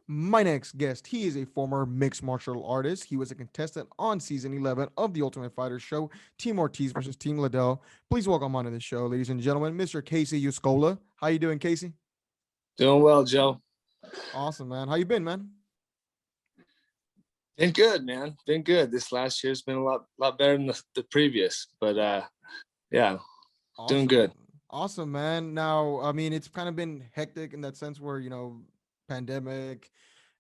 My next guest, he is a former mixed martial artist. He was a contestant on season 11 of the Ultimate Fighter show, Team Ortiz versus Team Liddell. Please welcome onto the show, ladies and gentlemen, Mr. Kyacey Uscola. How you doing, Casey? Doing well, Joe. Awesome, man. How you been, man? Been good, man. Been good. This last year's been a lot better than the previous, but yeah, doing Awesome. good. Awesome, man. Now, I mean, it's kind of been hectic in that sense where, pandemic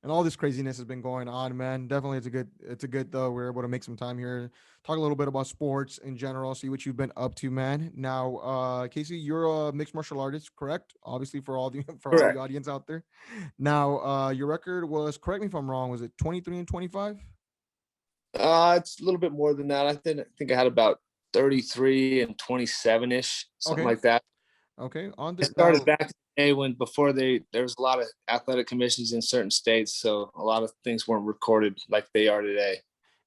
and all this craziness has been going on, man. Definitely it's a good though. We're able to make some time here, talk a little bit about sports in general, see what you've been up to, man. Now, Casey, you're a mixed martial artist, correct? Obviously for all the for all the Correct. audience out there. Now, your record was, correct me if I'm wrong, was it 23 and 25? It's a little bit more than that. I think I had about 33 and 27 ish, something Okay. like that. Okay. On I the started now back in the day when before there was a lot of athletic commissions in certain states, so a lot of things weren't recorded like they are today.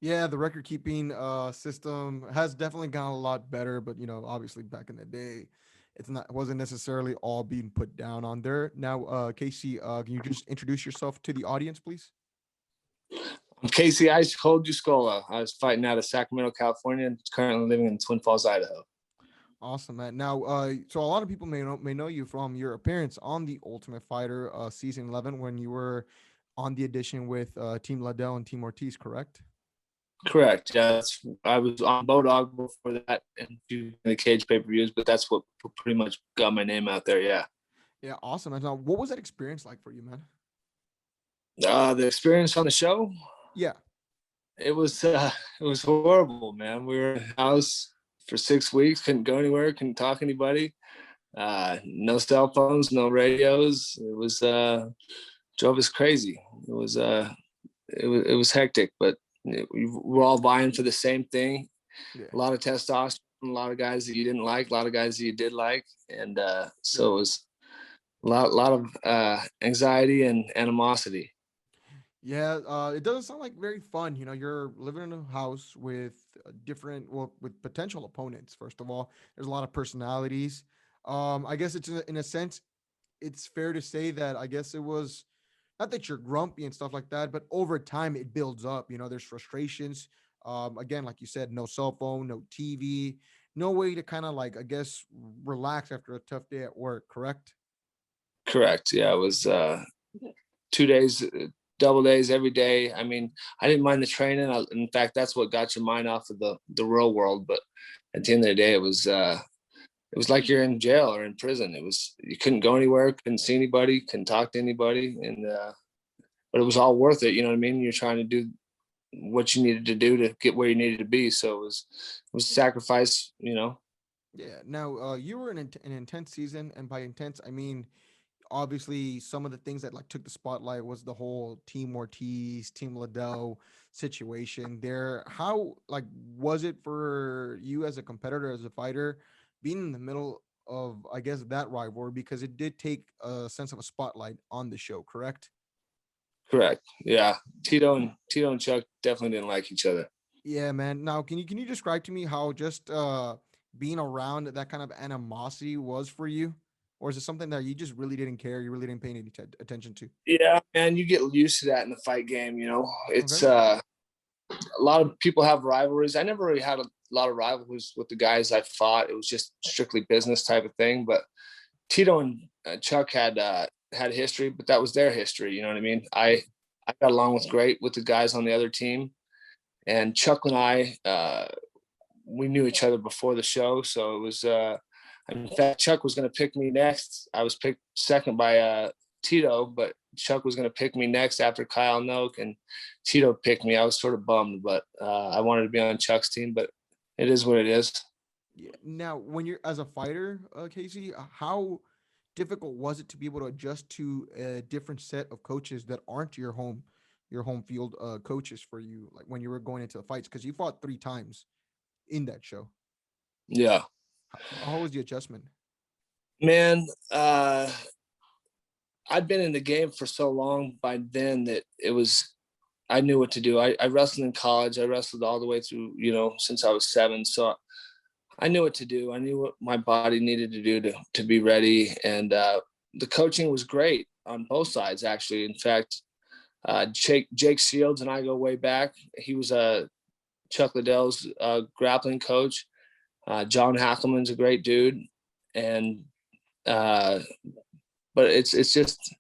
Yeah, the record keeping system has definitely gotten a lot better, but obviously back in the day, it wasn't necessarily all being put down on there. Now, Casey, can you just introduce yourself to the audience, please? I'm Kyacey Uscola. I was fighting out of Sacramento, California, and currently living in Twin Falls, Idaho. Awesome, man. Now, so a lot of people may know you from your appearance on the Ultimate Fighter season 11 when you were on the edition with Team Liddell and Team Ortiz, correct? Correct. Yeah, I was on Bodog before that and doing the cage pay-per-views, but that's what pretty much got my name out there. Yeah. Yeah, awesome. And now, what was that experience like for you, man? The experience on the show, Yeah. it was it was horrible, man. We were in the house for 6 weeks, couldn't go anywhere, couldn't talk to anybody. No cell phones, no radios. It was drove us crazy. It was hectic, but we're all vying for the same thing. Yeah. A lot of testosterone, a lot of guys that you didn't like, a lot of guys that you did like, and Yeah. so it was a lot of anxiety and animosity. Yeah, it doesn't sound like very fun. You're living in a house with with potential opponents. First of all, there's a lot of personalities. I guess it's in a sense, it's fair to say that I guess it was not that you're grumpy and stuff like that, but over time it builds up. There's frustrations. Again, like you said, no cell phone, no TV, no way to kind of like I guess relax after a tough day at work. Correct? Correct. Yeah, it was 2 days, double days every day. I mean, I didn't mind the training. In fact, that's what got your mind off of the real world. But at the end of the day, it was like you're in jail or in prison. It was you couldn't go anywhere, couldn't see anybody, couldn't talk to anybody, and but it was all worth it. You know what I mean? You're trying to do what you needed to do to get where you needed to be. So it was a sacrifice. You know. Yeah. Now, you were in an intense season, and by intense, I mean obviously some of the things that like took the spotlight was the whole Team Ortiz, Team Liddell situation there. How like was it for you as a competitor, as a fighter, being in the middle of I guess that rivalry because it did take a sense of a spotlight on the show, correct? Correct. Yeah. Tito and Chuck definitely didn't like each other. Yeah, man. Now, can you describe to me how just being around that kind of animosity was for you, or is it something that you just really didn't care, you really didn't pay any attention to? Yeah, man, you get used to that in the fight game. You know, it's Okay. a lot of people have rivalries. I never really had a lot of rivalries with the guys I fought. It was just strictly business type of thing. But Tito and Chuck had history, but that was their history. You know what I mean? I got along great with the guys on the other team, and Chuck and I we knew each other before the show, so it was. In fact, Chuck was going to pick me next. I was picked second by Tito, but Chuck was going to pick me next after Kyle Noak, and Tito picked me. I was sort of bummed, but I wanted to be on Chuck's team. But it is what it is. Yeah. Now, when you're as a fighter, Casey, how difficult was it to be able to adjust to a different set of coaches that aren't your home field coaches for you, like when you were going into the fights? Because you fought 3 times in that show. Yeah, How was the adjustment? man. I'd been in the game for so long by then that it was. I knew what to do. I wrestled in college. I wrestled all the way through, since I was 7. So I knew what to do. I knew what my body needed to do to be ready. And the coaching was great on both sides, actually. In fact, Jake Shields and I go way back. He was Chuck Liddell's grappling coach. John Hackelman's a great dude, and but it's just,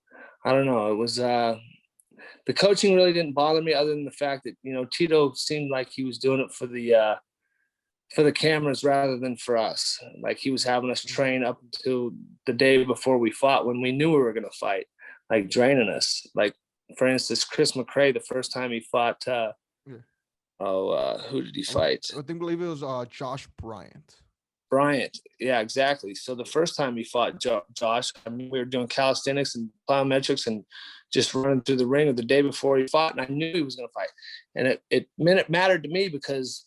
I don't know. It was the coaching really didn't bother me, other than the fact that, you know, Tito seemed like he was doing it for the cameras rather than for us. Like, he was having us train up until the day before we fought, when we knew we were going to fight, like draining us. Like, for instance, Chris McRae, the first time he fought, who did he fight? I believe it was Josh Bryant. Bryant. Yeah, exactly. So the first time he fought Josh, I mean, we were doing calisthenics and plyometrics and just running through the ring the day before he fought, and I knew he was going to fight. And it mattered to me, because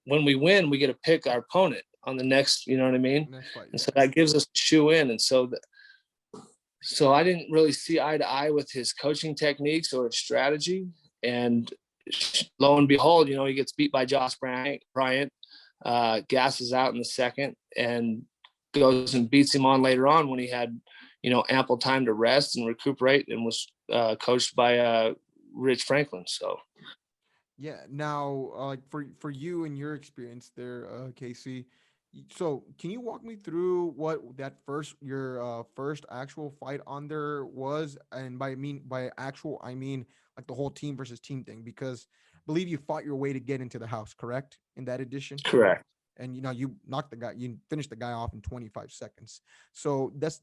when we win, we get to pick our opponent on the next, you know what I mean? And so that gives us a shoe in. And so I didn't really see eye to eye with his coaching techniques or his strategy. And lo and behold, you know, he gets beat by Josh Bryant, gasses out in the second, and goes and beats him on later on, when he had, you know, ample time to rest and recuperate, and was coached by Rich Franklin. So Yeah. Now, like for you and your experience there, Kyacey. So, can you walk me through what that your first actual fight on there was? And by actual, I mean like the whole team versus team thing, because I believe you fought your way to get into the house, correct? In that edition, correct. and you knocked you finished the guy off in 25 seconds. So that's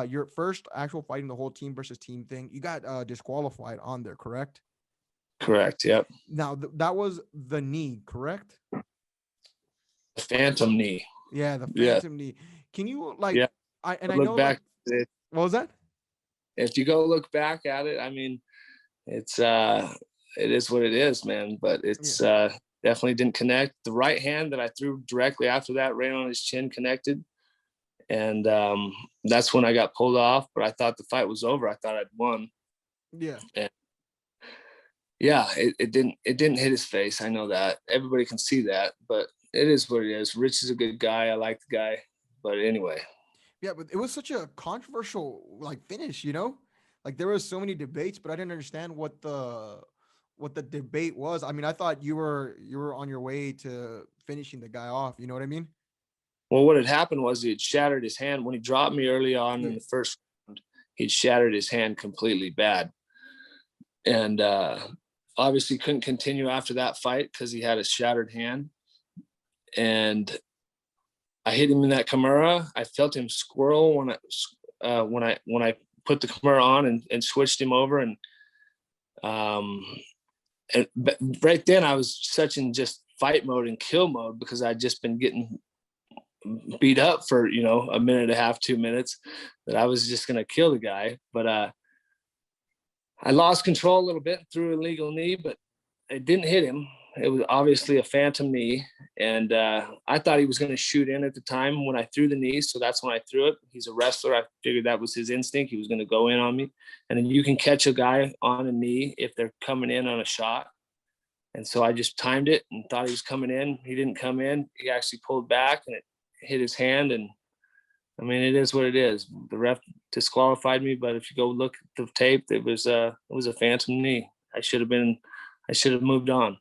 your first actual fight in the whole team versus team thing. You got disqualified on there, correct? Correct. Yep. Now that was the knee, correct? The phantom knee. Yeah, the Yeah. phantom knee. Can you like Yeah. I Look know like back. what was that? If you go look back at it, I mean, it's it is what it is, man. But it's definitely didn't connect. The right hand that I threw directly after that, right on his chin, connected. And that's when I got pulled off. But I thought the fight was over. I thought I'd won. Yeah. And yeah, it didn't hit his face. I know that. Everybody can see that, but it is what it is. Rich is a good guy. I like the guy. But anyway. Yeah, but it was such a controversial like finish, you know? Like there was so many debates, but I didn't understand what the debate was. I mean, I thought you were on your way to finishing the guy off, you know what I mean? Well, what had happened was he had shattered his hand. When he dropped me early on in Yeah. the first round, he'd shattered his hand completely bad. And obviously couldn't continue after that fight because he had a shattered hand. And I hit him in that Kimura. I felt him squirrel when I put the Kimura on and switched him over. And right then I was such in just fight mode and kill mode, because I'd just been getting beat up for, you know, a minute and a half, 2 minutes, that I was just going to kill the guy. But I lost control a little bit, threw an illegal knee, but it didn't hit him. It was obviously a phantom knee. And I thought he was going to shoot in at the time when I threw the knee. So that's when I threw it. He's a wrestler. I figured that was his instinct. He was going to go in on me. And then you can catch a guy on a knee if they're coming in on a shot. And so I just timed it and thought he was coming in. He didn't come in. He actually pulled back and it hit his hand. And I mean, it is what it is. The ref disqualified me, but if you go look at the tape, it was a phantom knee. I should have moved on.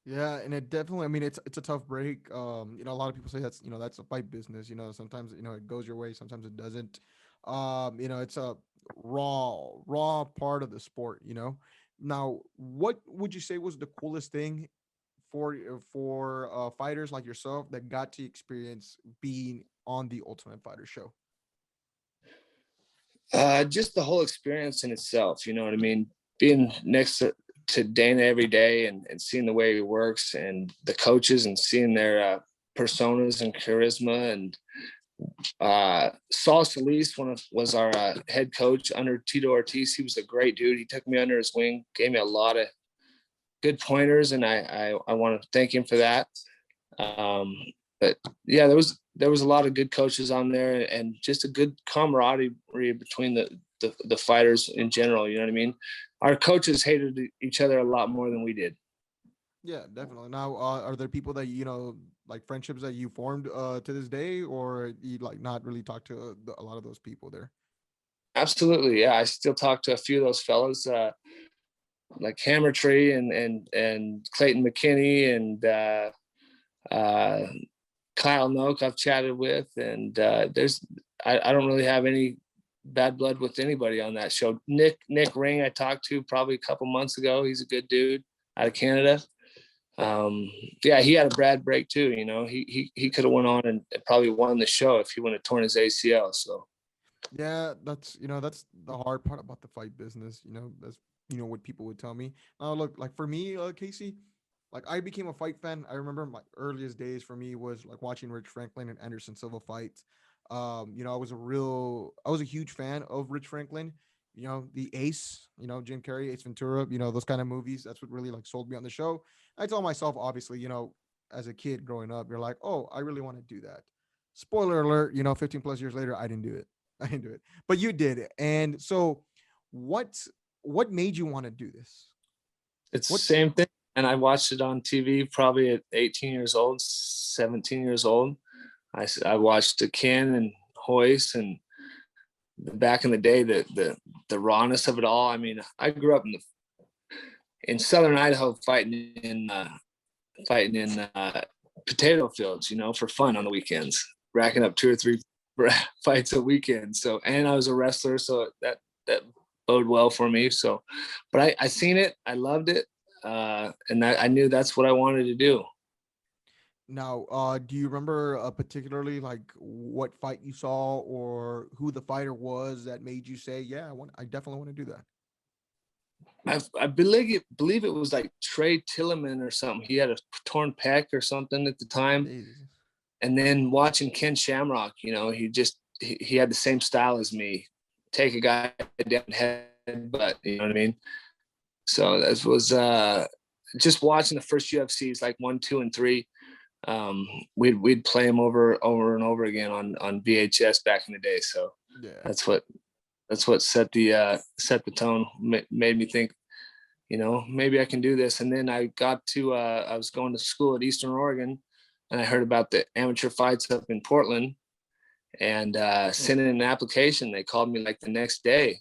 Yeah, and it definitely, I mean, it's a tough break. You know, a lot of people say that's a fight business. You know, sometimes, it goes your way, sometimes it doesn't. It's a raw part of the sport, you know. Now, what would you say was the coolest thing for fighters like yourself that got to experience being on the Ultimate Fighter show? Just the whole experience in itself, you know what I mean? Being next to Dana every day and seeing the way he works, and the coaches, and seeing their personas and charisma. And Saul Solis was our head coach under Tito Ortiz. He was a great dude. He took me under his wing, gave me a lot of good pointers, and I want to thank him for that. But yeah, there was a lot of good coaches on there, and just a good camaraderie between the fighters in general. You know what I mean? Our coaches hated each other a lot more than we did. Yeah, definitely. Now, are there people that like friendships that you formed to this day, or you like not really talk to a lot of those people there? Absolutely. Yeah. I still talk to a few of those fellas, like Hammer Tree and Clayton McKinney and uh, Kyle Noak I've chatted with. And I don't really have any bad blood with anybody on that show. Nick Ring I talked to probably a couple months ago. He's a good dude out of Canada. Yeah, he had a bad break too. You know, he could have went on and probably won the show if he wouldn't have torn his ACL. So Yeah, that's the hard part about the fight business. That's what people would tell me. Now, look, like for me, Casey, like I became a fight fan. I remember my earliest days for me was like watching Rich Franklin and Anderson Silva fights. I was a huge fan of Rich Franklin. The Ace, Jim Carrey, Ace Ventura, those kind of movies. That's what really like sold me on the show. I told myself, obviously, as a kid growing up, you're like, oh, I really want to do that. Spoiler alert, 15 plus years later, I didn't do it. I didn't do it, but you did it. And so, what what made you want to do this? it's the What same thing. And I watched it on TV probably at 18 years old, 17 years old. I watched the Ken and Hoist and back in the day, the rawness of it all. I mean, I grew up in southern Idaho fighting in potato fields, for fun on the weekends, racking up 2 or 3 fights a weekend. So, and I was a wrestler, so that bode well for me. So, but I seen it, I loved it, and I knew that's what I wanted to do. Now, do you remember particularly like what fight you saw or who the fighter was that made you say, "Yeah, I definitely want to do that"? I believe it was like Trey Tilleman or something. He had a torn pec or something at the time. Jesus. And then watching Ken Shamrock, he had the same style as me, take a guy down head, but you know what I mean. So that was just watching the first UFCs, like 1, 2, and 3. We'd play them over and over again on VHS back in the day. So Yeah. that's what set the tone, made me think, maybe I can do this. And then I was going to school at Eastern Oregon, and I heard about the amateur fights up in Portland, and sent in an application. They called me like the next day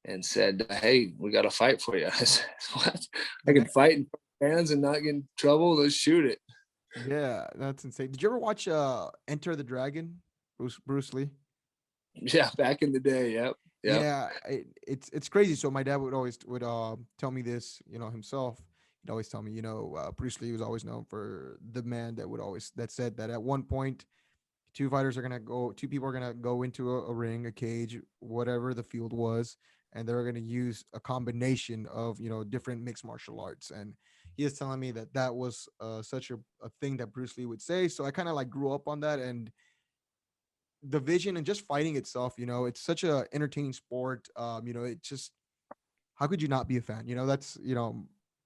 and said, "Hey, we got a fight for you." I said, "What? I can fight in fans and not get in trouble? Let's shoot it." Yeah, that's insane. Did you ever watch Enter the Dragon? Bruce Lee? Yeah, back in the day. Yep. Yep. Yeah, it's crazy. So my dad would tell me this, himself. He'd always tell me, Bruce Lee was always known for the man that said that at one point two people are gonna go into a ring, a cage, whatever the field was, and they're gonna use a combination of different mixed martial arts. And he is telling me that that was such a thing that Bruce Lee would say. So I kind of like grew up on that, and the vision and just fighting itself, it's such a entertaining sport. It just, how could you not be a fan? That's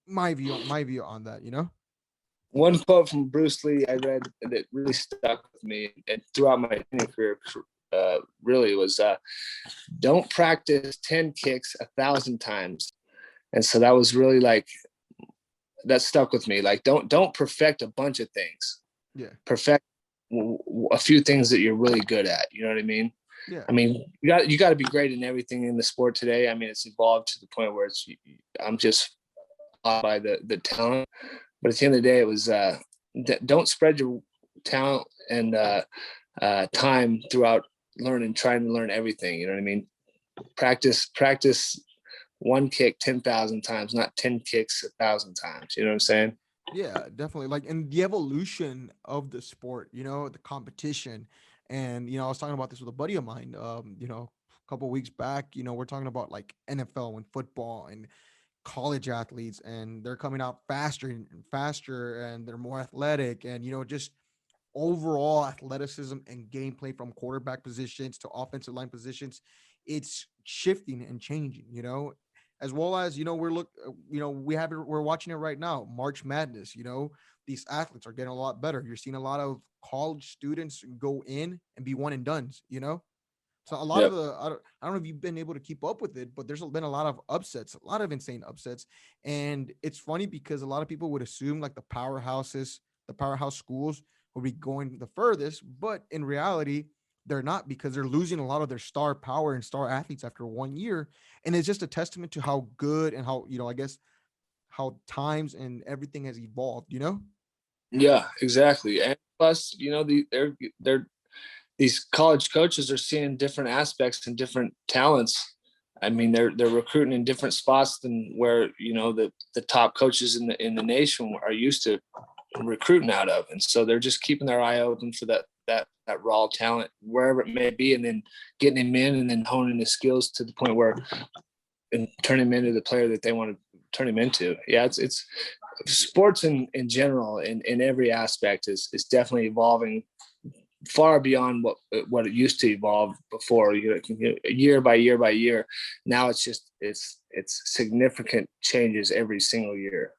my view on that. One quote from Bruce Lee I read that really stuck with me and throughout my career, really was, "Don't practice 10 kicks 1,000 times." And so that was really like, that stuck with me. Like, don't perfect a bunch of things. Yeah. Perfect a few things that you're really good at. You know what I mean? Yeah. I mean, you got to be great in everything in the sport today. I mean, it's evolved to the point where I'm just awed by the talent. But at the end of the day, it was, don't spread your talent and time throughout trying to learn everything. You know what I mean? Practice one kick 10,000 times, not 10 kicks 1,000 times. You know what I'm saying? Yeah, definitely. Like, and the evolution of the sport, the competition. And, I was talking about this with a buddy of mine, a couple of weeks back. We're talking about like NFL and football and college athletes, and they're coming out faster and faster, and they're more athletic, and, just overall athleticism and gameplay from quarterback positions to offensive line positions. It's shifting and changing, as well as, we're watching it right now, March Madness. These athletes are getting a lot better. You're seeing a lot of college students go in and be one and dones. So a lot of Yep. I don't know if you've been able to keep up with it, but there's been a lot of upsets, a lot of insane upsets. And it's funny because a lot of people would assume like the powerhouse schools will be going the furthest, but in reality, they're not, because they're losing a lot of their star power and star athletes after 1 year. And it's just a testament to how good and how, I guess, how times and everything has evolved. Yeah, exactly. And plus, they're these college coaches are seeing different aspects and different talents. I mean, they're recruiting in different spots than where the top coaches in the nation are used to recruiting out of, and so they're just keeping their eye open for that raw talent wherever it may be, and then getting him in, and then honing his skills to the point where and turn him into the player that they want to turn him into. Yeah, it's sports in general in every aspect is definitely evolving far beyond what it used to evolve before. Year by year by year. Now it's significant changes every single year.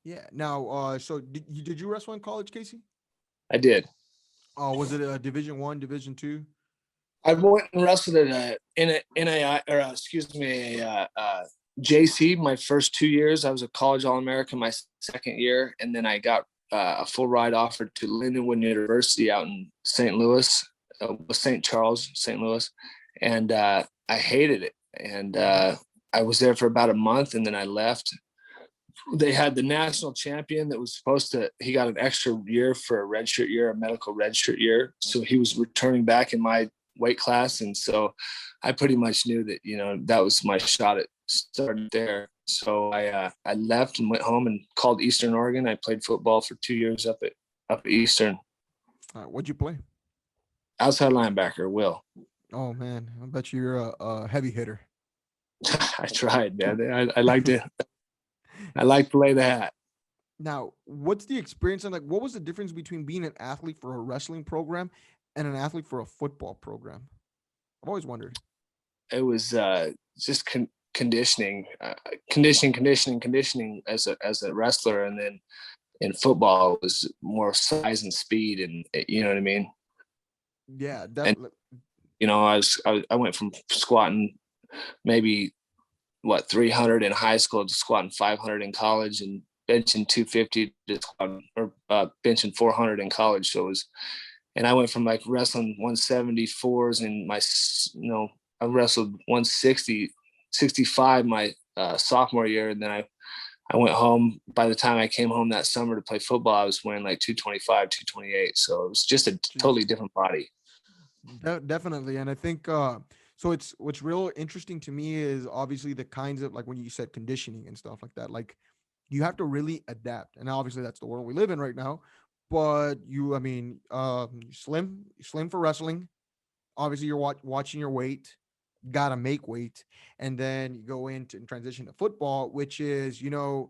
Yeah. Now, so did you wrestle in college, Casey? I did. Was it a Division 1, Division 2? I went and wrestled at a NAI, or excuse me, JC. My first 2 years, I was a college All-American. My second year, and then I got a full ride offered to Lindenwood University out in St. Louis, St. Charles, St. Louis, and I hated it. And I was there for about a month, and then I left. They had the national champion that was supposed to, he got an extra year for a redshirt year, a medical redshirt year. So he was returning back in my weight class. And so I pretty much knew that, that was my shot at starting there. So I left and went home and called Eastern Oregon. I played football for 2 years up at Eastern. What'd you play? Outside linebacker, Will. Oh man, I bet you're a heavy hitter. I tried, man. I like to lay the hat. Now, what's the experience and like what was the difference between being an athlete for a wrestling program and an athlete for a football program? I've always wondered. It was just conditioning, conditioning as a wrestler, and then in football it was more size and speed, and you know what I mean. Yeah, definitely. And I went from squatting maybe 300 in high school to squatting 500 in college, and benching 250 to squatting, or benching 400 in college. So it was, and I went from like wrestling 174s in my, I wrestled 160, 65 my sophomore year, and then I went home. By the time I came home that summer to play football, I was wearing like 225, 228. So it was just a totally different body. Definitely, and I think so. It's what's real interesting to me is obviously the kinds of like when you said conditioning and stuff like that. Like you have to really adapt, and obviously that's the world we live in right now. But I mean, slim for wrestling. Obviously, you're watching your weight. Gotta make weight, and then you go into and transition to football, which is I'm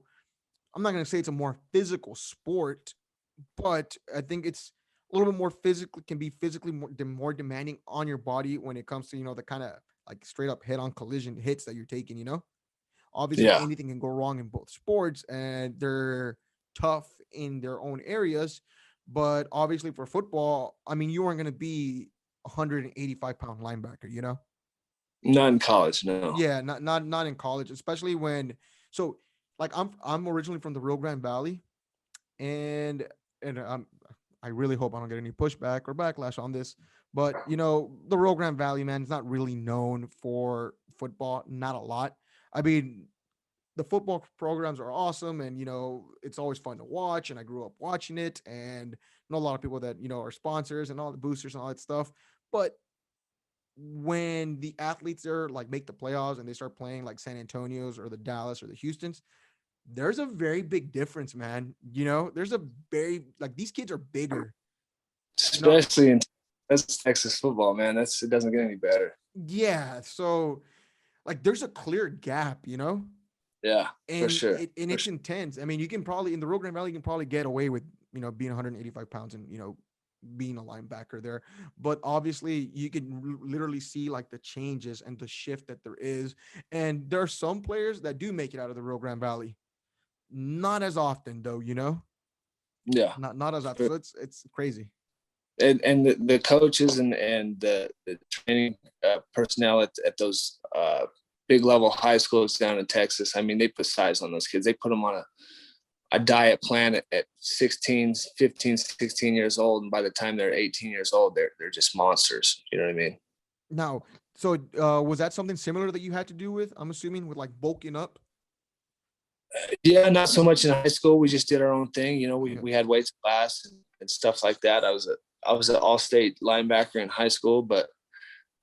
not gonna say it's a more physical sport, but I think it's a little bit more physically can be physically more demanding on your body when it comes to the kind of like straight up head on collision hits that you're taking. Obviously Yeah. anything can go wrong in both sports and they're tough in their own areas, but obviously for football, I mean, you aren't going to be 185-pound linebacker. Not in college, no. Yeah, not in college, especially when so like I'm originally from the Rio Grande Valley, and I really hope I don't get any pushback or backlash on this, but the Rio Grande Valley, man, is not really known for football, not a lot. I mean, the football programs are awesome, and it's always fun to watch, and I grew up watching it, and know a lot of people that are sponsors and all the boosters and all that stuff. But when the athletes are like make the playoffs and they start playing like San Antonio's or the Dallas or the Houston's, there's a very big difference, man. There's a very like these kids are bigger. Especially in that's Texas football, man. It doesn't get any better. Yeah, so like there's a clear gap. Yeah, for And sure. it's intense. I mean, you can probably in the Rio Grande Valley, you can probably get away with being 185 pounds and being a linebacker there. But obviously, you can literally see like the changes and the shift that there is. And there are some players that do make it out of the Rio Grande Valley. Not as often, though. Yeah. Not as often. So it's crazy. And the coaches and the training personnel at those big level high schools down in Texas, I mean, they put size on those kids. They put them on a diet plan at 16, 15, 16 years old. And by the time they're 18 years old, they're just monsters. You know what I mean? Now, so was that something similar that you had to do with? I'm assuming with like bulking up. Yeah, not so much in high school. We just did our own thing. You know, Okay. we had weights class and stuff like that. I was an all-state linebacker in high school, but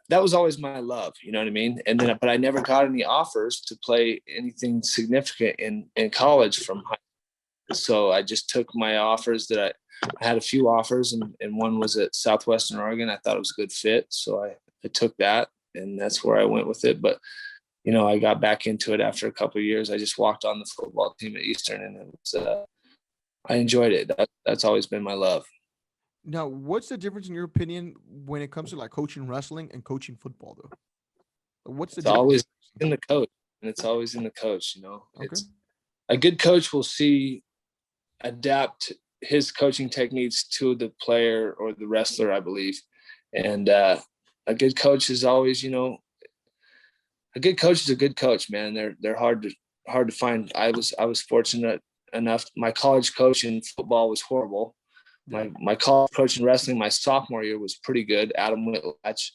that was always my love. You know what I mean? And then, but I never got any offers to play anything significant in college from high school. So I just took my offers that I had a few offers, and one was at Southwestern Oregon. I thought it was a good fit, so I took that, and that's where I went with it. But you know, I got back into it after a couple of years. I just walked on the football team at Eastern, and it was, I enjoyed it. That's always been my love. Now, what's the difference in your opinion when it comes to like coaching wrestling and coaching football, though? What's the It's difference? always in the coach, and it's always in the coach. You know, Okay. it's a good coach will adapt his coaching techniques to the player or the wrestler, I believe. And a good coach is always, you know, a good coach is a good coach, man. They're hard to find. I was fortunate enough. My college coach in football was horrible. Yeah. My college coach in wrestling, my sophomore year was pretty good. Adam Whitlatch.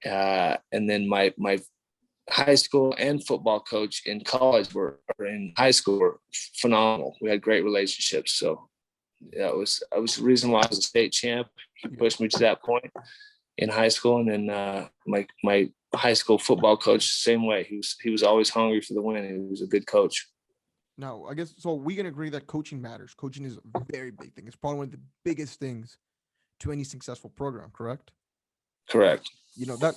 And then my high school and football coach in college or in high school were phenomenal. We had great relationships. So yeah, I was the reason why I was a state champ. He pushed me to that point in high school. And then my high school football coach, same way. He was always hungry for the win, and he was a good coach. Now, I guess so. We can agree that coaching matters. Coaching is a very big thing. It's probably one of the biggest things to any successful program. Correct? Correct.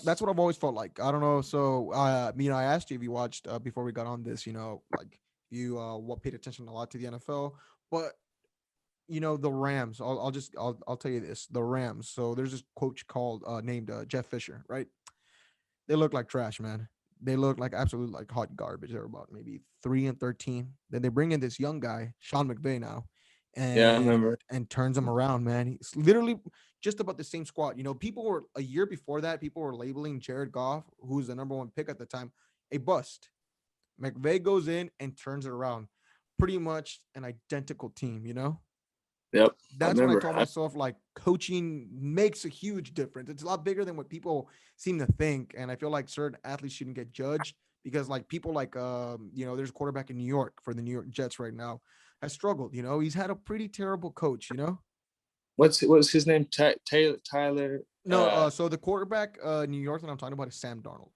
That's what I've always felt like. I don't know. So, I asked you if you watched before we got on this. Like you what paid attention a lot to the NFL, but the Rams. I'll tell you this: the Rams. So there's this coach called named Jeff Fisher, right? They look like trash, man. They look like absolute like hot garbage. They're about maybe 3-13. Then they bring in this young guy, Sean McVay now, Yeah, I remember. and turns him around, man. He's literally just about the same squad. People were a year before that, people were labeling Jared Goff, who's the number one pick at the time, a bust. McVay goes in and turns it around. Pretty much an identical team. Yep, I That's when I remember. told myself like coaching makes a huge difference. It's a lot bigger than what people seem to think. And I feel like certain athletes shouldn't get judged because like people like there's a quarterback in New York for the New York Jets right now has struggled. He's had a pretty terrible coach. What's his name? Tyler. No, so the quarterback New York that I'm talking about is Sam Darnold.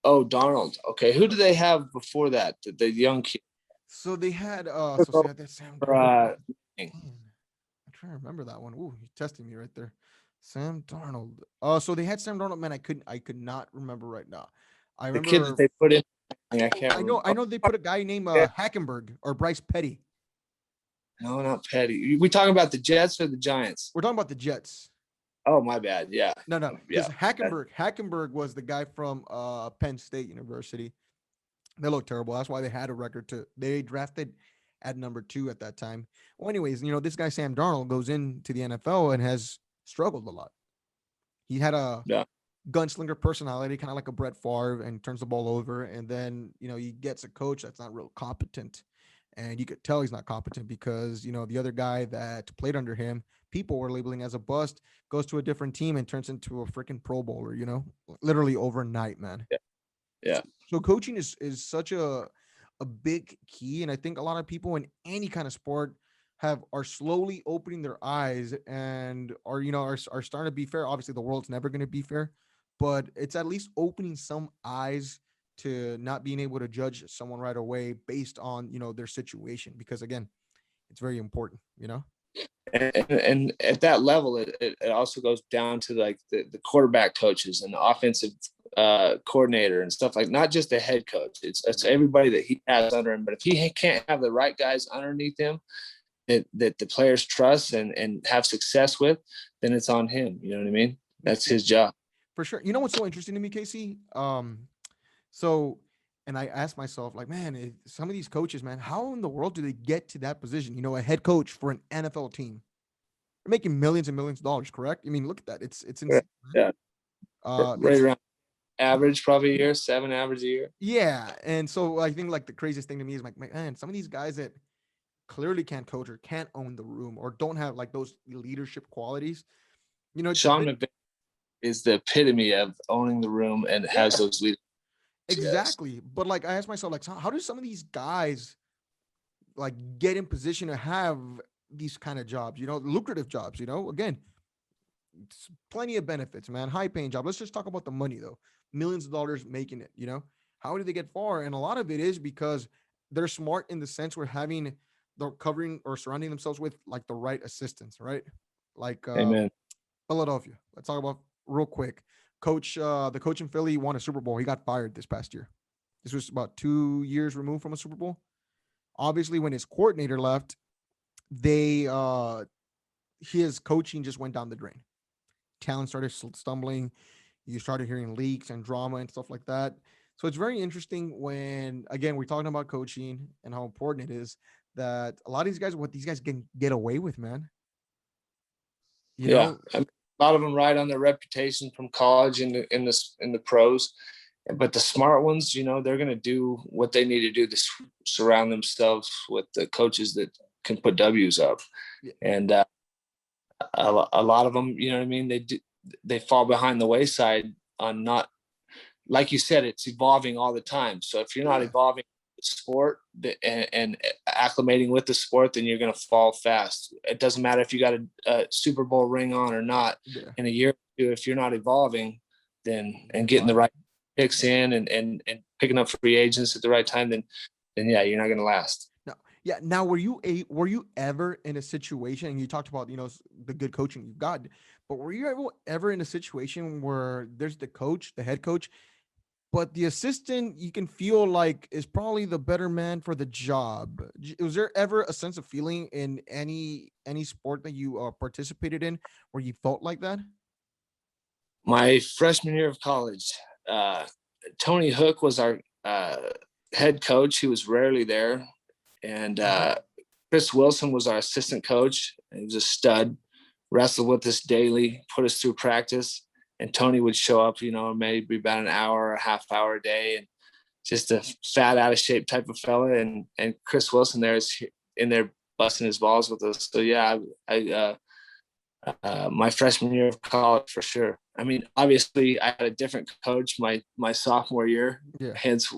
Oh, Darnold. Okay, who do they have before that? The young kid. So they had they had that Sam Darnold. Man, I'm trying to remember that one. Ooh, you're testing me right there. Sam Darnold. So they had Sam Darnold. Man, I could not remember right now. I The kid that remember. they put in. I can't. I know. They put a guy named Yeah. Hackenberg or Bryce Petty. No, not Petty. We talking about the Jets or the Giants? We're talking about the Jets. Oh, my bad. Yeah. No, Yeah. because Hackenberg was the guy from Penn State University. They look terrible. That's why they had a record they drafted at number 2 at that time. Well, anyways, this guy Sam Darnold goes into the NFL and has struggled a lot. He had a Yeah. gunslinger personality, kind of like a Brett Favre, and turns the ball over. And then, he gets a coach that's not real competent. And you could tell he's not competent because, the other guy that played under him, people were labeling as a bust, goes to a different team and turns into a freaking Pro Bowler, literally overnight, man. Yeah. Yeah. So coaching is such a big key. And I think a lot of people in any kind of sport are slowly opening their eyes and are starting to be fair. Obviously the world's never going to be fair, but it's at least opening some eyes to not being able to judge someone right away based on, their situation, because again, it's very important. And at that level, it also goes down to like the quarterback coaches and the offensive coordinator and stuff, like not just the head coach. It's everybody that he has under him. But if he can't have the right guys underneath him that the players trust and have success with, then it's on him. You know what I mean? That's his job. For sure. You know what's so interesting to me, Kyacey? So, and I asked myself, like, man, some of these coaches, man, how in the world do they get to that position? A head coach for an NFL team. They're making millions and millions of dollars, correct? I mean, look at that. It's insane. Yeah. Right around average, probably a year, 7 average a year. Yeah. And so I think like the craziest thing to me is like, man, some of these guys that clearly can't coach or can't own the room or don't have like those leadership qualities, you know, it's a Sean bit. McVay is the epitome of owning the room and has Yeah, those leaders. Yes. exactly. But like I asked myself, like, how do some of these guys like get in position to have these kind of jobs, you know, lucrative jobs, you know, again, it's plenty of benefits, man, high paying job. Let's just talk about the money though. Millions of dollars making it, you know. How did they get far? And a lot of it is because they're smart in the sense we're having they're covering or surrounding themselves with like the right assistants, right? Like Amen. Philadelphia. Let's talk about real quick. The coach in Philly won a Super Bowl. He got fired this past year. This was about 2 years removed from a Super Bowl. Obviously, when his coordinator left, they his coaching just went down the drain. Talent started stumbling. You started hearing leaks and drama and stuff like that. So it's very interesting when, again, we're talking about coaching and how important it is that a lot of these guys, what these guys can get away with, man. You Yeah. know, I mean, a lot of them ride on their reputation from college in the pros. But the smart ones, you know, they're going to do what they need to do to surround themselves with the coaches that can put W's up. yeah, And a lot of them, you know what I mean? They fall behind the wayside on not, like you said, it's evolving all the time. So if you're not yeah, evolving the sport and acclimating with the sport, then you're going to fall fast. It doesn't matter if you got a Super Bowl ring on or not. yeah. In a year or two, if you're not evolving, then and You're getting the fine. right picks in and picking up free agents at the right time, then yeah, you're not going to last. No, yeah. Now, were you ever in a situation? And you talked about the good coaching you've got, but were you ever in a situation where there's the coach, the head coach, but the assistant you can feel like is probably the better man for the job? Was there ever a sense of feeling in any sport that you participated in where you felt like that? My freshman year of college, uh, Tony Hook was our head coach. He was rarely there, and Okay. Chris Wilson was our assistant coach. He was a stud. Wrestled with us daily, put us through practice, and Tony would show up, you know, maybe about an hour or a half hour a day, and just a fat, out of shape type of fella. And Chris Wilson there is in there busting his balls with us. So yeah, my freshman year of college for sure. I mean, obviously, I had a different coach my sophomore year, Yeah. hence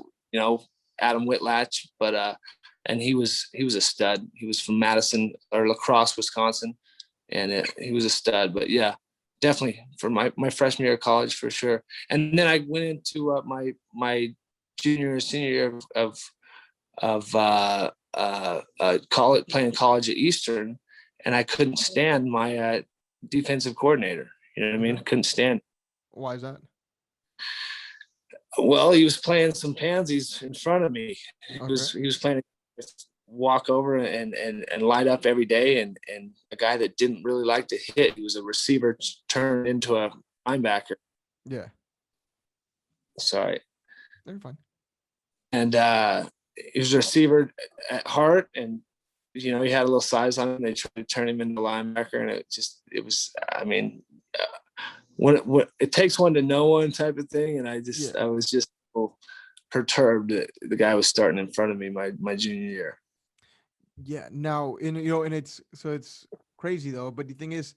Adam Whitlatch, but and he was a stud. He was from Madison or La Crosse, Wisconsin, and he was a stud. But yeah, definitely for my freshman year of college for sure. And then I went into my junior and senior year of college, playing college at Eastern, and I couldn't stand my defensive coordinator. You know what I mean? Okay. Couldn't stand. Why is that? Well, he was playing some pansies in front of me. Okay. He was playing walk over and light up every day, and a guy that didn't really like to hit. He was a receiver turned into a linebacker. Yeah. Sorry. They're fine. And he was a receiver at heart, and you know he had a little size on him. They tried to turn him into a linebacker, and it was. I mean, when it takes one to know one type of thing, and Yeah. I was just so perturbed that the guy was starting in front of me my junior year. Yeah. Now, and it's crazy though. But the thing is,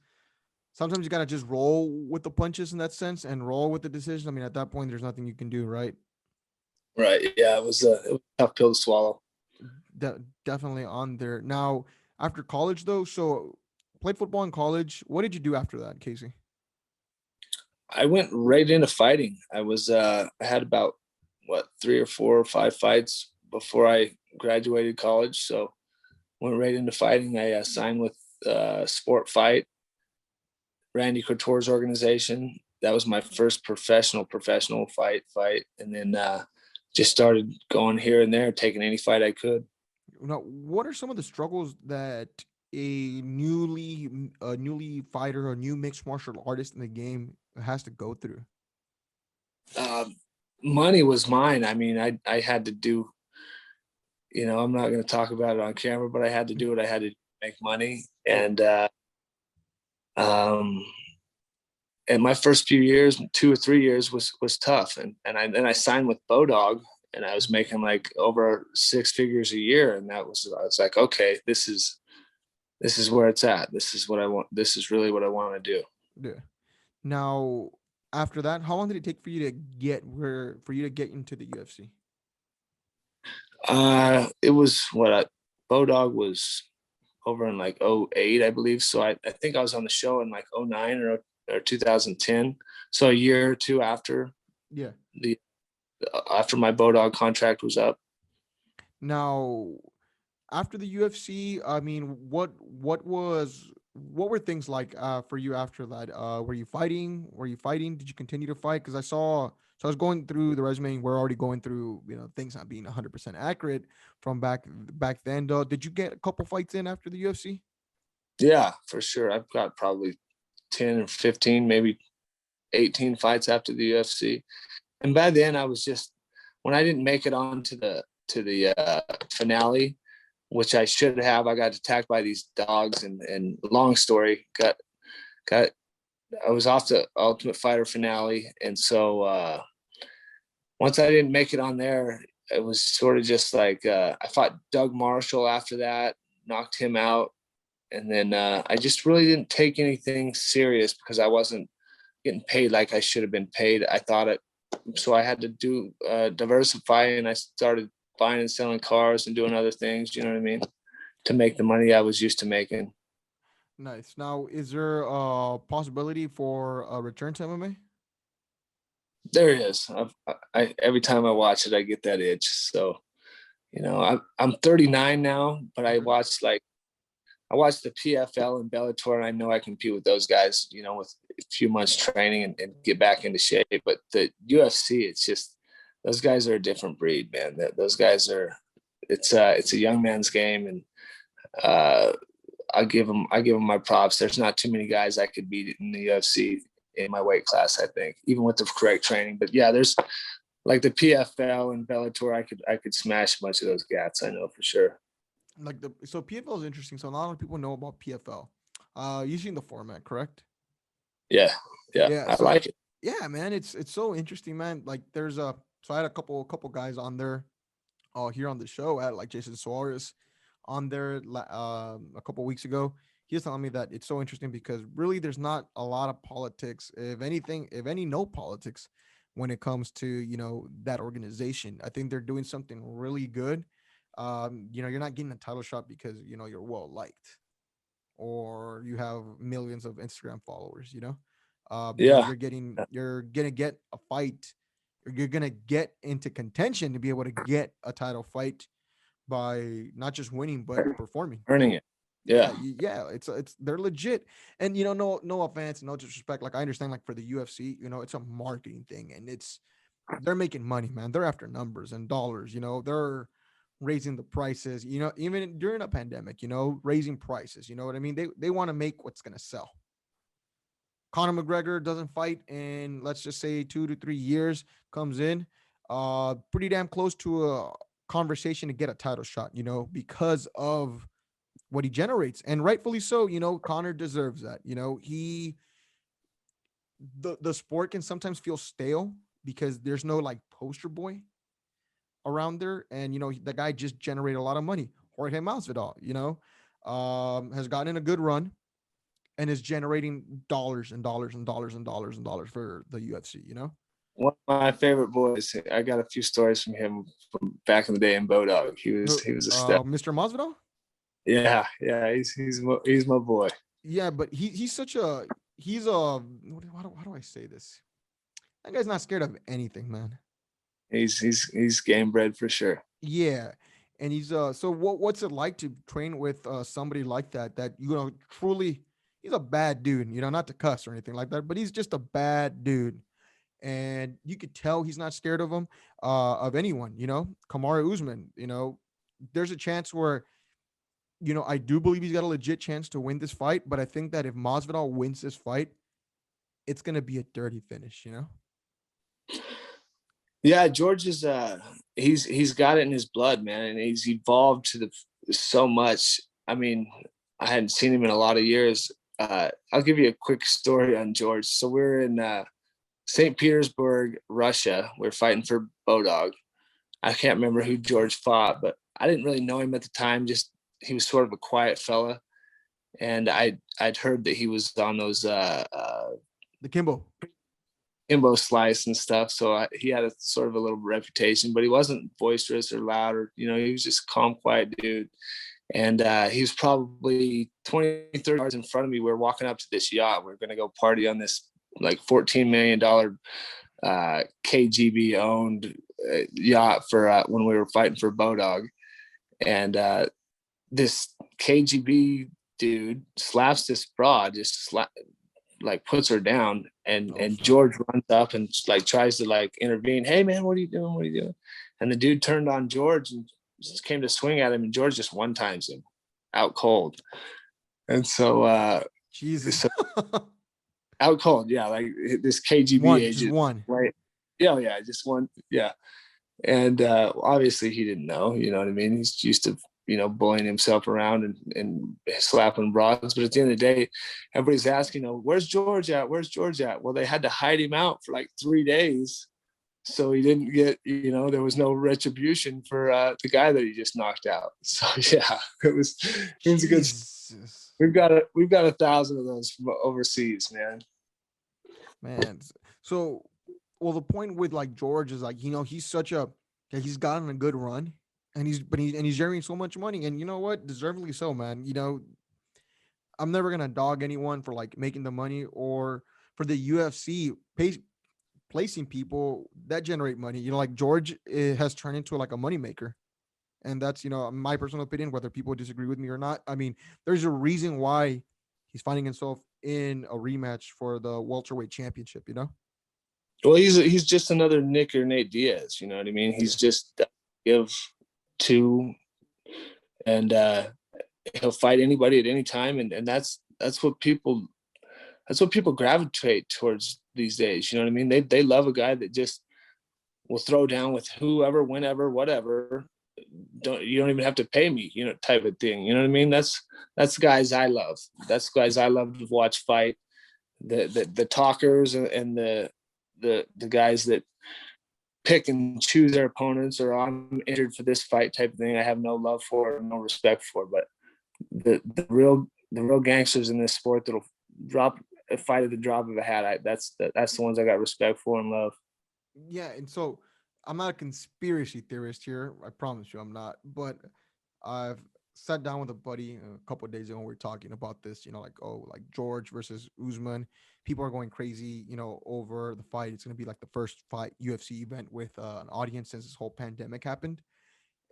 sometimes you gotta just roll with the punches in that sense and roll with the decision. I mean, at that point, there's nothing you can do, right? Right. Yeah, it was a tough pill to swallow. Definitely on there. Now, after college though, so played football in college. What did you do after that, Casey? I went right into fighting. I had about what 3 or 4 or 5 fights before I graduated college. So went right into fighting. I signed with Sport Fight, Randy Couture's organization. That was my first professional fight, and then just started going here and there, taking any fight I could. Now, what are some of the struggles that a newly fighter or new mixed martial artist in the game has to go through? Um, Money was mine. I mean, I had to do. You know, I'm not going to talk about it on camera, but I had to do what I had to make money, Yeah. um, and my first few years, 2 or 3 years was tough. And I signed with Bodog and I was making like over 6 figures a year. And I was like, okay, this is where it's at. This is what I want. This is really what I want to do. Yeah. Now, after that, how long did it take for you to get into the UFC? It was Bodog was over in like '08, I believe. So I think I was on the show in like '09 or 2010. So a year or two after Yeah. after my Bodog contract was up. Now, after the UFC, I mean, what were things like for you after that? Were you fighting? Did you continue to fight? Because I was going through the resume. We're already going through things not being 100% accurate from back then. Though, did you get a couple fights in after the UFC? Yeah, for sure. I've got probably 10 or 15, maybe 18 fights after the UFC. And by then I was just, when I didn't make it on to the finale, which I should have, I got attacked by these dogs and long story, got I was off the Ultimate Fighter finale. And so once I didn't make it on there, it was sort of just like I fought Doug Marshall after that, knocked him out. And then I just really didn't take anything serious because I wasn't getting paid like I should have been paid. I thought it, so I had to do diversify, and I started buying and selling cars and doing other things. You know what I mean? To make the money I was used to making. Nice. Now, is there a possibility for a return to MMA? There it is. Every time I watch it, I get that itch. So, I'm 39 now, but I watched the PFL and Bellator, and I know I compete with those guys, with a few months training and get back into shape. But the UFC, it's just, those guys are a different breed, man. Those guys are, it's a young man's game, and I give them my props. There's not too many guys I could beat in the UFC in my weight class, I think, even with the correct training. But yeah, there's like the PFL and Bellator, I could smash a bunch of those gats. I know for sure. So PFL is interesting. So not a lot of people know about PFL. You've seen the format, correct? Yeah, yeah, Yeah. I So like it. yeah, man, it's so interesting, man. Like there's a so I had a couple guys on there, here on the show. I had like Jason Suarez on there a couple weeks ago. He was telling me that it's so interesting because really there's not a lot of politics, if anything, if any, no politics when it comes to that organization. I think they're doing something really good. You're not getting a title shot because you're well liked or you have millions of Instagram followers. Yeah, You're gonna get a fight, or you're gonna get into contention to be able to get a title fight by not just winning but performing. earning it. Yeah, Yeah, yeah, it's they're legit. And no offense, no disrespect. Like I understand, like for the UFC, it's a marketing thing, and they're making money, man. They're after numbers and dollars. They're raising the prices. Even during a pandemic, raising prices. You know what I mean? They want to make what's gonna sell. Conor McGregor doesn't fight in, let's just say, 2 to 3 years, comes in, pretty damn close to a conversation to get a title shot, because of what he generates. And rightfully so, Conor deserves that. The sport can sometimes feel stale because there's no like poster boy around there. And, the guy just generated a lot of money. Jorge Masvidal, has gotten in a good run and is generating dollars and dollars and dollars and dollars and dollars for the UFC. one of my favorite boys. I got a few stories from him from back in the day in Bodog. He was a step. Mr. Masvidal. Yeah, yeah. He's my boy. Yeah, but he's how do I say this? That guy's not scared of anything, man. He's game bred for sure. Yeah. And so what's it like to train with somebody like that truly, he's a bad dude, not to cuss or anything like that, but he's just a bad dude. And you could tell he's not scared of him, of anyone, Kamaru Usman, there's a chance where, I do believe he's got a legit chance to win this fight, but I think that if Masvidal wins this fight, it's going to be a dirty finish. Yeah, George is he's got it in his blood, man, and he's evolved so much. I mean, I hadn't seen him in a lot of years. I'll give you a quick story on George. So we're in St. Petersburg, Russia. We're fighting for Bodog. I can't remember who George fought, but I didn't really know him at the time. Just he was sort of a quiet fella, and I'd heard that he was on those The Kimbo. Kimbo Slice and stuff. So he had a sort of a little reputation, but he wasn't boisterous or loud, or he was just a calm, quiet dude. And he was probably 20, 30 yards in front of me. We were walking up to this yacht. We were going to go party on this like $14 million KGB owned yacht for when we were fighting for Bodog. And this KGB dude slaps this broad, like puts her down, and George runs up and like tries to like intervene. Hey man, what are you doing? What are you doing? And the dude turned on George and just came to swing at him, and George just one times him out cold. And so Jesus. So, out cold, yeah, like this KGB agent. One. Right. Yeah, just one. Yeah. And obviously he didn't know, you know what I mean? He's used to, bullying himself around and slapping broads. But at the end of the day, everybody's asking, where's George at? Where's George at? Well, they had to hide him out for like 3 days. So he didn't get, there was no retribution for the guy that he just knocked out. So yeah, it was a good. We've got 1,000 of those from overseas, man. So, well, the point with like George is like, he's he's gotten a good run, and he's generating so much money, and you know what, deservedly so, man. I'm never gonna dog anyone for like making the money, or for the UFC placing people that generate money. Like George has turned into like a moneymaker. And that's, my personal opinion, whether people disagree with me or not. I mean, there's a reason why he's finding himself in a rematch for the welterweight championship, Well, he's just another Nick or Nate Diaz, you know what I mean? He's just give two, and he'll fight anybody at any time, and that's what people gravitate towards these days. You know what I mean? They love a guy that just will throw down with whoever, whenever, whatever. You don't even have to pay me, type of thing. You know what I mean? That's the guys I love. That's the guys I love to watch fight. The talkers and the guys that pick and choose their opponents, or I'm injured for this fight type of thing, I have no love for, no respect for. But the real gangsters in this sport that'll drop a fight at the drop of a hat, that's the ones I got respect for and love. Yeah, and so I'm not a conspiracy theorist here. I promise you I'm not. But I've sat down with a buddy a couple of days ago, and we were talking about this, like George versus Usman. People are going crazy, over the fight. It's going to be like the first fight UFC event with an audience since this whole pandemic happened.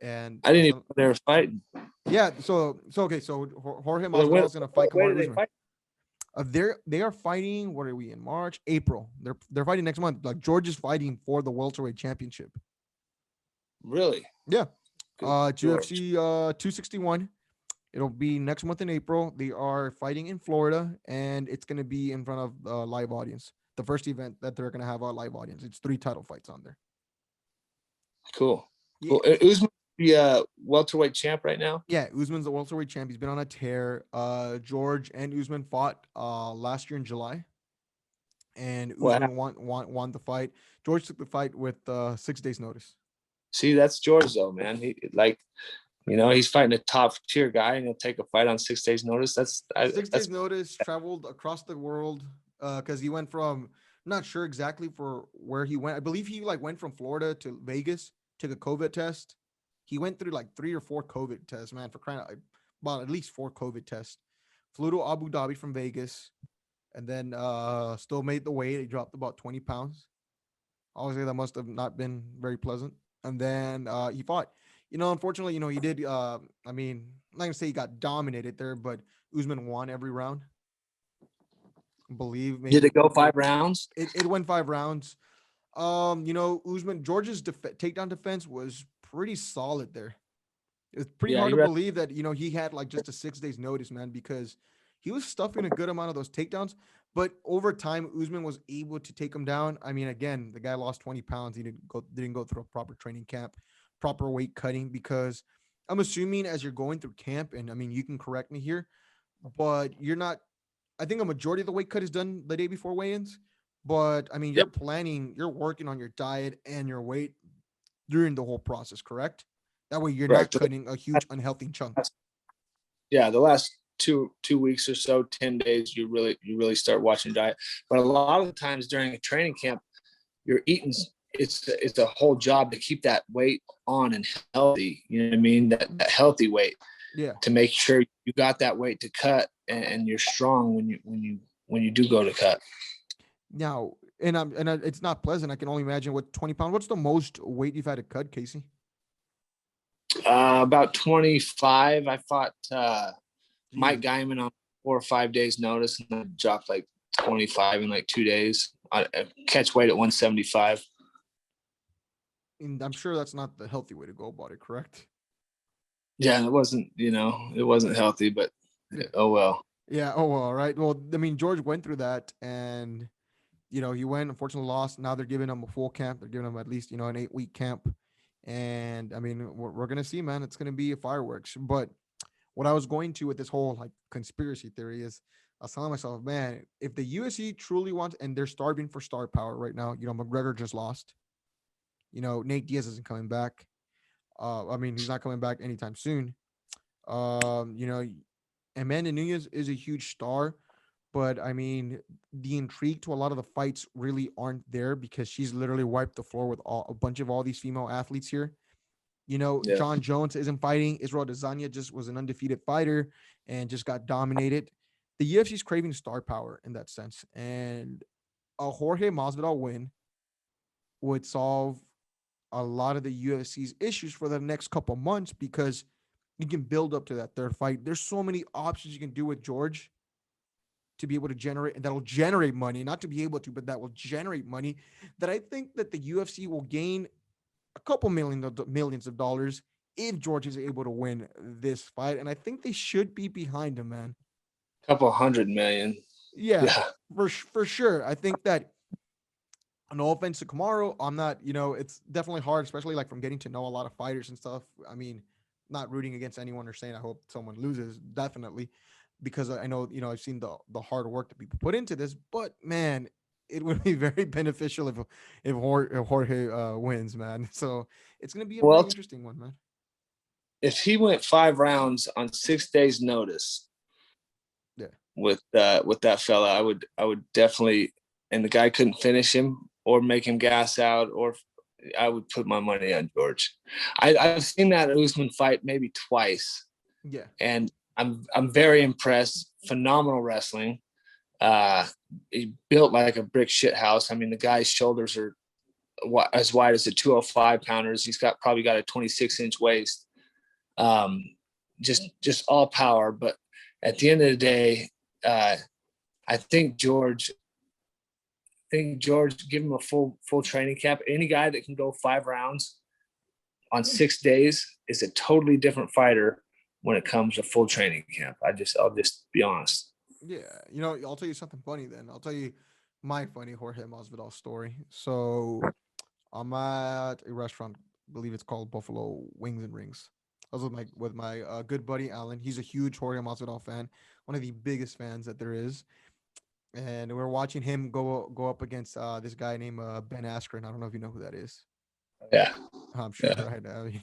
And I didn't even know they were fighting. Yeah, so okay, so Jorge Masvidal is going to fight Kamaru Usman. They are fighting. What are we in March, April? They're fighting next month. Like George is fighting for the welterweight championship. Really? Yeah. It's UFC 261. It'll be next month in April. They are fighting in Florida, and it's going to be in front of a live audience. The first event that they're going to have a live audience. It's 3 title fights on there. Cool. Yeah. Cool. Usman the welterweight champ right now? Yeah, Usman's the welterweight champ. He's been on a tear. George and Usman fought last year in July, and Usman won the fight. George took the fight with 6 days notice. See, that's George though, man. He's fighting a top tier guy, and he'll take a fight on 6 days notice. That's 6 days notice. Traveled across the world because he went from, I'm not sure exactly for where he went. I believe he went from Florida to Vegas, took a COVID test. He went through 3 or 4 COVID tests, man, for crying out, about at least 4 COVID tests. Flew to Abu Dhabi from Vegas, and then still made the weight. He dropped about 20 pounds. Obviously, that must have not been very pleasant. And then he fought. Unfortunately, he did. I'm not gonna say he got dominated there, but Usman won every round. Did it go 5 rounds? It went 5 rounds. Usman, George's takedown defense was pretty solid there. It's pretty hard to believe that, he had just a 6 days notice, man, because he was stuffing a good amount of those takedowns. But over time, Usman was able to take him down. I mean, again, the guy lost 20 pounds. He didn't go through a proper training camp, proper weight cutting, because I'm assuming as you're going through camp, and you can correct me here, but you're not, I think a majority of the weight cut is done the day before weigh-ins. But you're planning, you're working on your diet and your weight during the whole process, correct? That way you're not Correct. cutting a huge unhealthy chunk. Yeah, the last 2 weeks or so, 10 days, you really start watching diet. But a lot of the times during a training camp, you're eating. It's a whole job to keep that weight on and healthy. You know what I mean? That healthy weight Yeah. to make sure you got that weight to cut and you're strong when you do go to cut. Now, it's not pleasant. I can only imagine what 20 pounds. What's the most weight you've had to cut, Kyacey? About 25. I fought Mike Jesus. Guyman on 4 or 5 days notice, and I dropped like 25 in like 2 days. I catch weight at 175. And I'm sure that's not the healthy way to go about it, correct? Yeah, it wasn't healthy, but Yeah. oh well. Yeah. Oh, well, right. Well, I mean, George went through that, and he went, unfortunately lost. Now they're giving him a full camp. They're giving him at least, an 8-week camp. And I mean, we're going to see, man, it's going to be a fireworks. But what I was going to with this whole like conspiracy theory is I was telling myself, man, if the UFC truly wants, and they're starving for star power right now, McGregor just lost. Nate Diaz isn't coming back. I mean, he's not coming back anytime soon. You know, Amanda Nunez is a huge star, but I mean, the intrigue to a lot of the fights really aren't there because she's literally wiped the floor with a bunch of all these female athletes here. Yeah. John Jones isn't fighting. Israel Adesanya just was an undefeated fighter and just got dominated. The UFC's craving star power in that sense, and a Jorge Masvidal win would solve a lot of the UFC's issues for the next couple months because you can build up to that third fight. There's so many options you can do with George to be able to generate, and that'll generate money, not to be able to, but that will generate money that I think that the UFC will gain a couple millions of dollars if George is able to win this fight. And I think they should be behind him, man. Couple 100 million. Yeah, Yeah. for sure. I think that, no offense to Kamaru, I'm not, it's definitely hard, especially like from getting to know a lot of fighters and stuff. I mean, not rooting against anyone or saying I hope someone loses, definitely, because I know, I've seen the hard work that people put into this, but man, it would be very beneficial if Jorge wins, man. So it's gonna be a very Well, interesting one, man. if he went 5 rounds on 6 days notice Yeah, with that fella, I would definitely, and the guy couldn't finish him or make him gas out, or I would put my money on George. I've seen that Usman fight maybe twice, yeah, and I'm very impressed. Phenomenal wrestling. He built like a brick shit house. I mean, the guy's shoulders are as wide as the 205 pounders. He's probably got a 26-inch waist. Just all power. But at the end of the day, I think George give him a full training camp. Any guy that can go 5 rounds on 6 days is a totally different fighter when it comes to full training camp. I'll just be honest. yeah. I'll tell you something funny. Then I'll tell you my funny Jorge Masvidal story. So I'm at a restaurant, I believe it's called Buffalo Wings and Rings. I was with my good buddy Alan. He's a huge Jorge Masvidal fan, one of the biggest fans that there is. And we are watching him go up against this guy named Ben Askren. I don't know if you know who that is. Yeah. I'm sure, Yeah. right? I mean,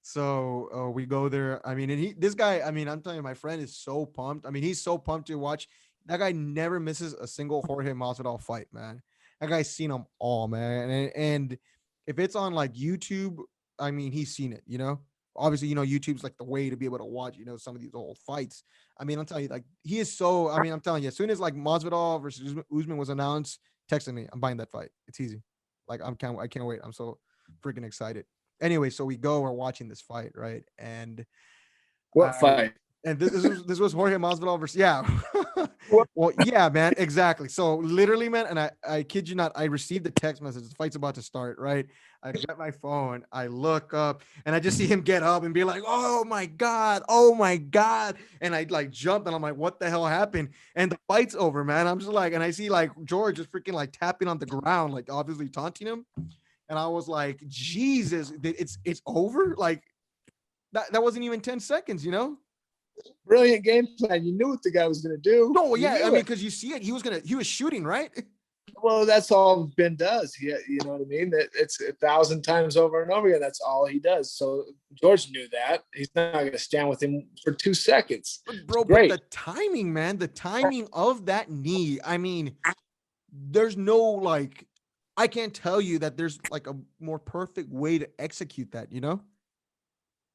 so we go there. I mean, and this guy. I mean, I'm telling you, my friend is so pumped. I mean, he's so pumped to watch. That guy never misses a single Jorge Masvidal fight, man. That guy's seen them all, man. And if it's on like YouTube, I mean, he's seen it. Obviously, YouTube's like the way to be able to watch, some of these old fights. I mean, I'm telling you, like he is so. I mean, I'm telling you, as soon as like Masvidal versus Usman was announced, texting me, I'm buying that fight. It's easy. Like I can't wait. I'm so freaking excited. Anyway, so we're watching this fight, right? And What I fight? and this was Jorge Masvidal versus, yeah. What? Well, yeah, man, exactly. So literally, man, and I kid you not, I received the text message. The fight's about to start, right? I get my phone, I look up, and I just see him get up and be like, "Oh my god, oh my god!" And I like jumped, and I'm like, "What the hell happened?" And the fight's over, man. I'm just like, and I see like George just freaking like tapping on the ground, like obviously taunting him. And I was like, Jesus, it's over. Like that wasn't even 10 seconds. Brilliant game plan. You knew what the guy was going to do. No, You yeah, I knew mean, it. because you see it, he was shooting, right? Well, that's all Ben does. You know what I mean? It's 1,000 times over and over again. That's all he does. So George knew that. He's not going to stand with him for 2 seconds. But It's bro, but the great. timing, man, the timing of that knee. I mean, there's no like, I can't tell you that there's like a more perfect way to execute that, you know?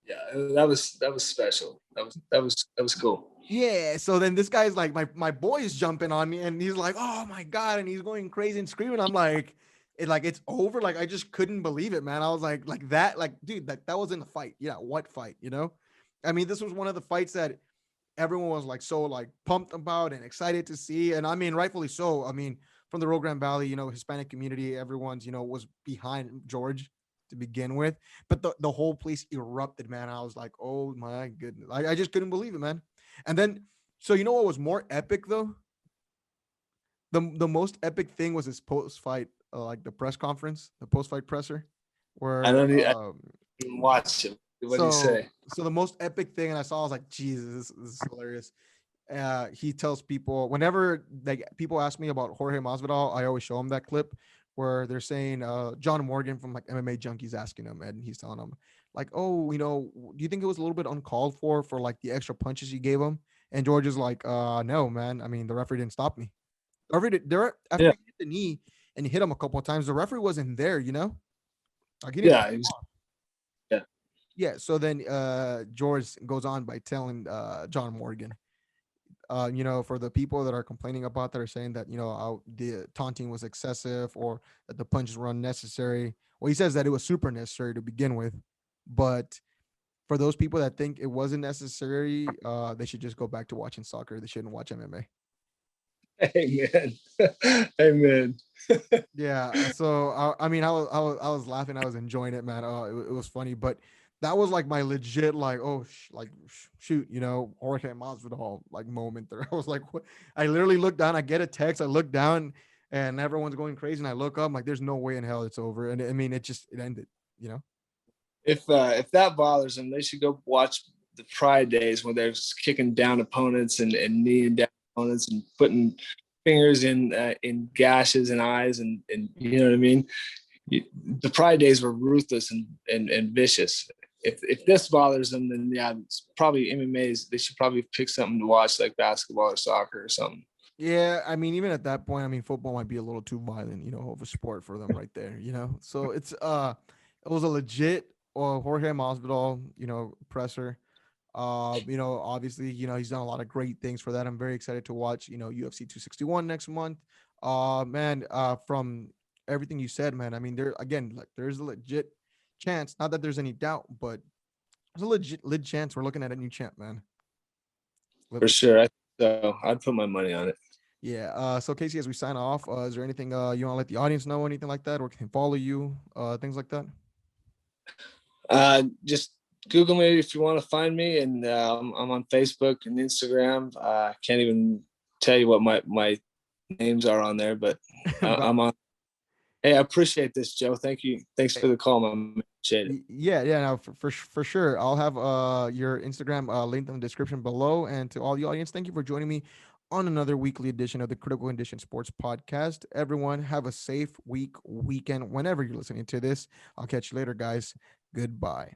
Yeah, that was special. That was cool. Yeah. So then this guy's like, my boy is jumping on me and he's like, oh my God. And he's going crazy and screaming. I'm like, it's over. Like, I just couldn't believe it, man. I was like that, like, dude, that wasn't a fight. Yeah. What fight, you know? I mean, this was one of the fights that everyone was like so like pumped about and excited to see. And I mean, rightfully so. I mean, from the Rio Grande Valley, Hispanic community, everyone's, was behind George to begin with. But the whole place erupted, man. I was like, oh my goodness. I just couldn't believe it, man. And then, so you know what was more epic though? The most epic thing was his post fight, like the press conference, the post fight presser, I where don't even watch him. What do you so say? so the most epic thing, and I saw, I was like, Jesus, this is hilarious. He tells people whenever like people ask me about Jorge Masvidal, I always show them that clip where they're saying John Morgan from like MMA Junkies asking him, and he's telling him like, oh, do you think it was a little bit uncalled for like the extra punches you gave him? And George is like, no, man. I mean, the referee didn't stop me. After Yeah, he hit the knee and he hit him a couple of times, the referee wasn't there, like he didn't cut yeah, him off. yeah. Yeah. So then George goes on by telling John Morgan, for the people that are complaining about that, are saying that, the taunting was excessive or that the punches were unnecessary. Well, he says that it was super necessary to begin with, but for those people that think it wasn't necessary, they should just go back to watching soccer. They shouldn't watch MMA. Amen. Amen. Yeah. So I mean, I was laughing. I was enjoying it, man. It was funny, but that was like my legit like, oh shoot, Jorge Masvidal like moment there. I was like, what? I literally looked down. I get a text. I look down, and everyone's going crazy. And I look up. I'm like, there's no way in hell it's over. And I mean, it ended. You know. If that bothers them, they should go watch the Pride Days when they're kicking down opponents and kneeing down opponents and putting fingers in gashes and eyes and you know what I mean. The Pride Days were ruthless and vicious. If this bothers them, then yeah, it's probably MMA's. They should probably pick something to watch like basketball or soccer or something. Yeah, I mean, even at that point, I mean, football might be a little too violent, of a sport for them right there, So it was a legit Jorge Masvidal, presser. Obviously, he's done a lot of great things for that. I'm very excited to watch, UFC 261 next month. Man, from everything you said, man, I mean, there's a legit chance, not that there's any doubt, but there's a legit chance we're looking at a new champ, man. For sure. So I'd put my money on it. Yeah. So Casey, as we sign off, is there anything you want to let the audience know, anything like that, or can follow you, things like that? Just Google me if you want to find me, and I'm on Facebook and Instagram. I can't even tell you what my names are on there, but But I'm on. Hey, I appreciate this, Joe. Thank you. Thanks for the call, man. Appreciate it. yeah, no, for sure. I'll have your Instagram linked in the description below. And to all the audience, thank you for joining me on another weekly edition of the Critical Condition Sports Podcast. Everyone, have a safe weekend whenever you're listening to this. I'll catch you later, guys. Goodbye.